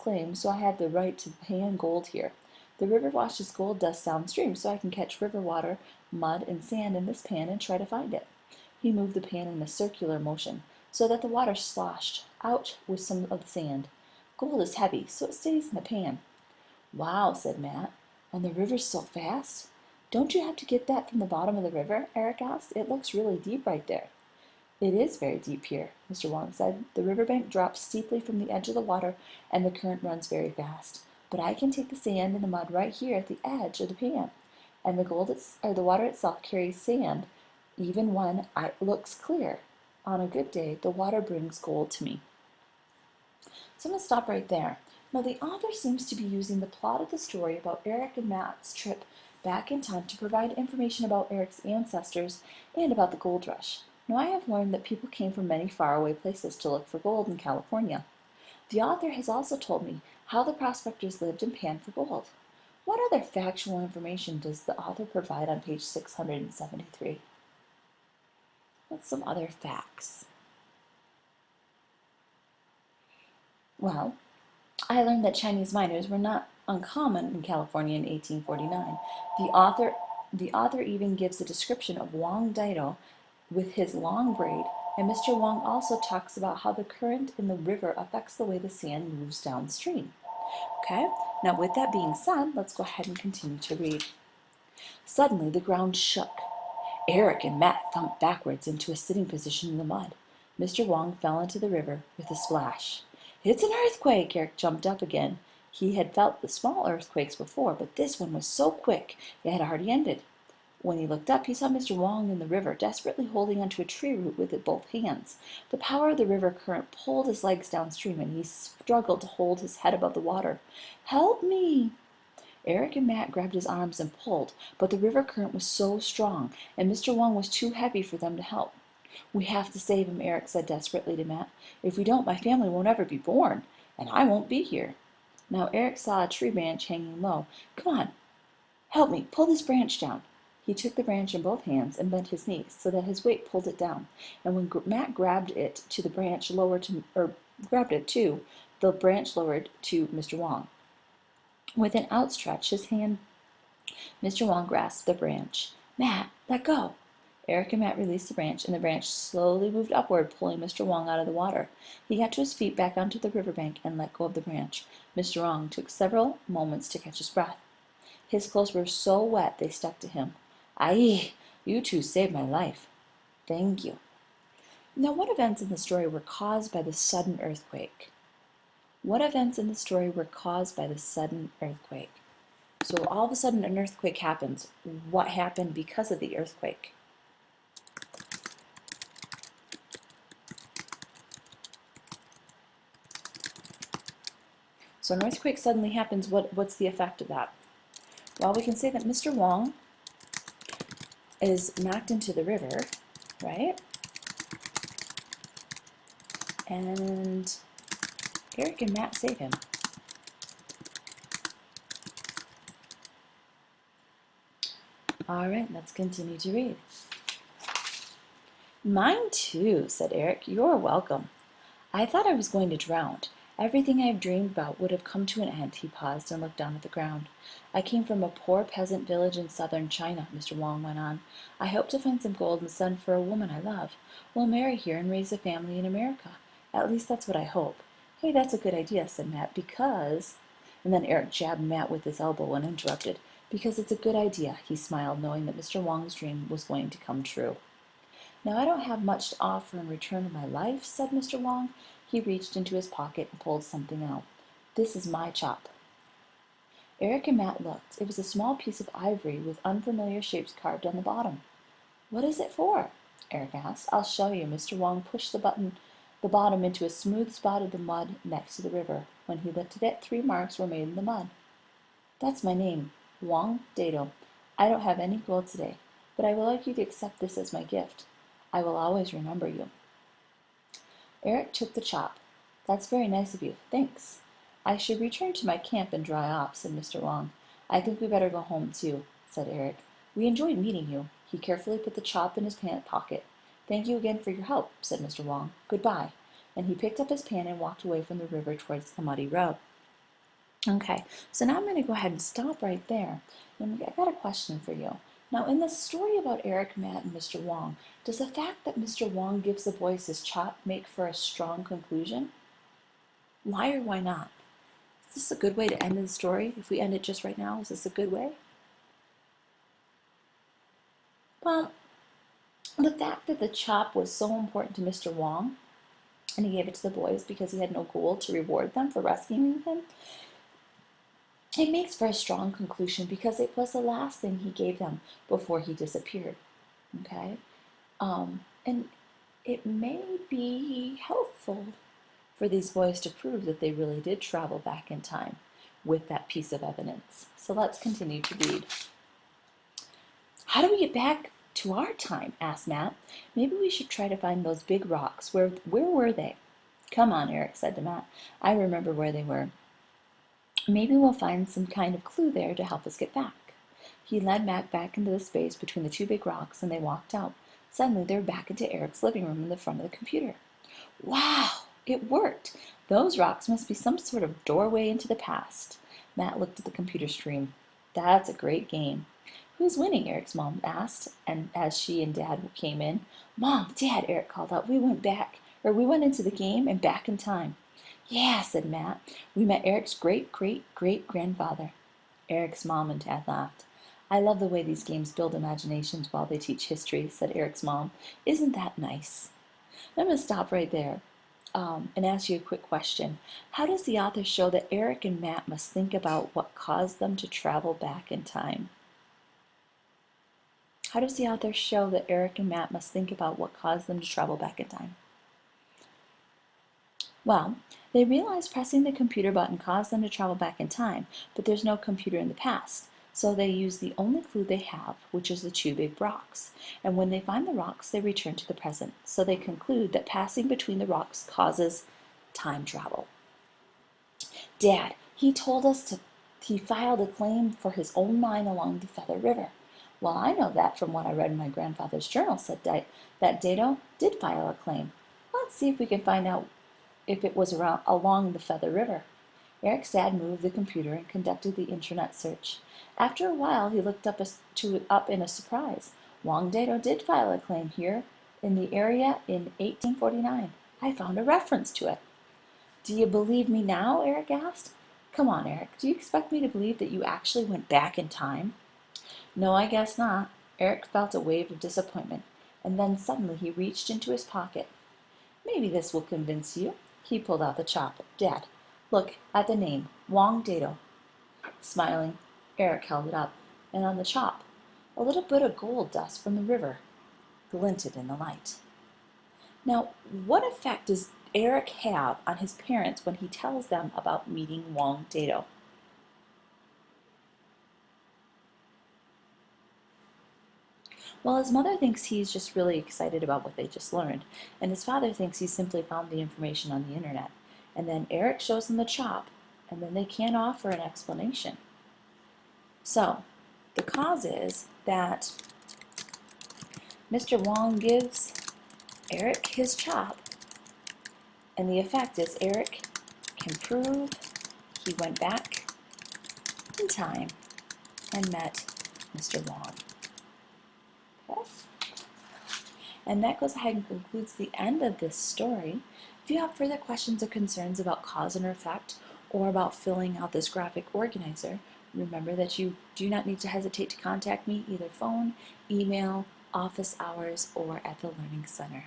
claim, so I have the right to pan gold here. The river washes gold dust downstream, so I can catch river water, mud, and sand in this pan and try to find it. He moved the pan in a circular motion, so that the water sloshed out with some of the sand. Gold is heavy, so it stays in the pan. Wow, said Matt. And the river's so fast? Don't you have to get that from the bottom of the river? Eric asked. It looks really deep right there. It is very deep here, Mr. Wong said. The riverbank drops steeply from the edge of the water, and the current runs very fast. But I can take the sand and the mud right here at the edge of the pan, and the water itself carries sand, even when it looks clear. On a good day, the water brings gold to me. So I'm going to stop right there. Now, the author seems to be using the plot of the story about Eric and Matt's trip back in time to provide information about Eric's ancestors and about the gold rush. Now, I have learned that people came from many faraway places to look for gold in California. The author has also told me how the prospectors lived and panned for gold. What other factual information does the author provide on page 673? What's some other facts? Well, I learned that Chinese miners were not uncommon in California in 1849. The author even gives a description of Wang Dido with his long braid, and Mr. Wang also talks about how the current in the river affects the way the sand moves downstream. Okay, now with that being said, let's go ahead and continue to read. Suddenly the ground shook. Eric and Matt thumped backwards into a sitting position in the mud. Mr. Wang fell into the river with a splash. It's an earthquake! Eric jumped up again. He had felt the small earthquakes before, but this one was so quick it had already ended. When he looked up, he saw Mr. Wang in the river, desperately holding onto a tree root with both hands. The power of the river current pulled his legs downstream, and he struggled to hold his head above the water. Help me! Eric and Matt grabbed his arms and pulled, but the river current was so strong, and Mr. Wang was too heavy for them to help. We have to save him, Eric said desperately to Matt. If we don't, my family won't ever be born, and I won't be here. Now Eric saw a tree branch hanging low. Come on, help me, pull this branch down. He took the branch in both hands and bent his knees so that his weight pulled it down. And when Matt grabbed it to the branch grabbed it too, the branch lowered to Mr. Wang. With an outstretched hand, Mr. Wang grasped the branch. Matt, let go. Eric and Matt released the branch, and the branch slowly moved upward, pulling Mr. Wang out of the water. He got to his feet back onto the riverbank and let go of the branch. Mr. Wang took several moments to catch his breath. His clothes were so wet they stuck to him. Aye, you two saved my life. Thank you. Now, what events in the story were caused by the sudden earthquake? What events in the story were caused by the sudden earthquake? So all of a sudden an earthquake happens. What happened because of the earthquake? So an earthquake suddenly happens. What's the effect of that? Well, we can say that Mr. Wang is knocked into the river, right? And Eric and Matt save him. All right, let's continue to read. Mine too, said Eric. You're welcome. I thought I was going to drown. Everything I have dreamed about would have come to an end. He paused and looked down at the ground. I came from a poor peasant village in southern China, Mr. Wang went on. I hope to find some gold and send for a woman I love. We'll marry here and raise a family in America. At least that's what I hope. Hey, that's a good idea, said Matt, because... And then Eric jabbed Matt with his elbow and interrupted. Because it's a good idea, he smiled, knowing that Mr. Wang's dream was going to come true. Now, I don't have much to offer in return of my life, said Mr. Wang. He reached into his pocket and pulled something out. This is my chop. Eric and Matt looked. It was a small piece of ivory with unfamiliar shapes carved on the bottom. What is it for? Eric asked. I'll show you. Mr. Wang pushed the bottom into a smooth spot of the mud next to the river. When he lifted it, 3 marks were made in the mud. That's my name, Wang Dido. I don't have any gold today, but I would like you to accept this as my gift. I will always remember you. Eric took the chop. That's very nice of you. Thanks. I should return to my camp and dry off, said Mr. Wang. I think we better go home too, said Eric. We enjoyed meeting you. He carefully put the chop in his pant pocket. Thank you again for your help, said Mr. Wang. Goodbye. And he picked up his pan and walked away from the river towards the muddy road. Okay, so now I'm going to go ahead and stop right there. And I got a question for you. Now, in the story about Eric, Matt, and Mr. Wong, does the fact that Mr. Wong gives the boys his chop make for a strong conclusion? Why or why not? Is this a good way to end the story? If we end it just right now, is this a good way? Well, the fact that the chop was so important to Mr. Wong, and he gave it to the boys because he had no gold to reward them for rescuing him, it makes for a strong conclusion because it was the last thing he gave them before he disappeared. Okay? And it may be helpful for these boys to prove that they really did travel back in time with that piece of evidence. So let's continue to read. How do we get back to our time? Asked Matt. Maybe we should try to find those big rocks. Where were they? Come on, Eric said to Matt. I remember where they were. Maybe we'll find some kind of clue there to help us get back. He led Matt back into the space between the two big rocks, and they walked out. Suddenly, they were back into Eric's living room in the front of the computer. Wow! It worked! Those rocks must be some sort of doorway into the past. Matt looked at the computer screen. That's a great game. Who's winning? Eric's mom asked, and as she and Dad came in. Mom, Dad, Eric called out. We went into the game and back in time. Yeah, said Matt. We met Eric's great-great-great-grandfather. Eric's mom and Dad laughed. I love the way these games build imaginations while they teach history, said Eric's mom. Isn't that nice? I'm going to stop right there and ask you a quick question. How does the author show that Eric and Matt must think about what caused them to travel back in time? How does the author show that Eric and Matt must think about what caused them to travel back in time? Well, they realize pressing the computer button caused them to travel back in time, but there's no computer in the past. So they use the only clue they have, which is the two big rocks. And when they find the rocks, they return to the present. So they conclude that passing between the rocks causes time travel. Dad, he told us he filed a claim for his own mine along the Feather River. Well, I know that from what I read in my grandfather's journal, said that Dado did file a claim. Let's see if we can find out if it was along the Feather River. Eric's dad moved the computer and conducted the internet search. After a while, he looked up in a surprise. Wang Dado did file a claim here in the area in 1849. I found a reference to it. Do you believe me now? Eric asked. Come on, Eric. Do you expect me to believe that you actually went back in time? No, I guess not. Eric felt a wave of disappointment, and then suddenly he reached into his pocket. Maybe this will convince you. He pulled out the chop. Dad, look at the name, Wang Dado. Smiling, Eric held it up, and on the chop, a little bit of gold dust from the river glinted in the light. Now, what effect does Eric have on his parents when he tells them about meeting Wang Dado? Well, his mother thinks he's just really excited about what they just learned, and his father thinks he simply found the information on the internet. And then Eric shows them the chop, and then they can't offer an explanation. So, the cause is that Mr. Wong gives Eric his chop, and the effect is Eric can prove he went back in time and met Mr. Wong. Okay? And that goes ahead and concludes the end of this story. If you have further questions or concerns about cause and effect, or about filling out this graphic organizer, remember that you do not need to hesitate to contact me either phone, email, office hours, or at the Learning Center.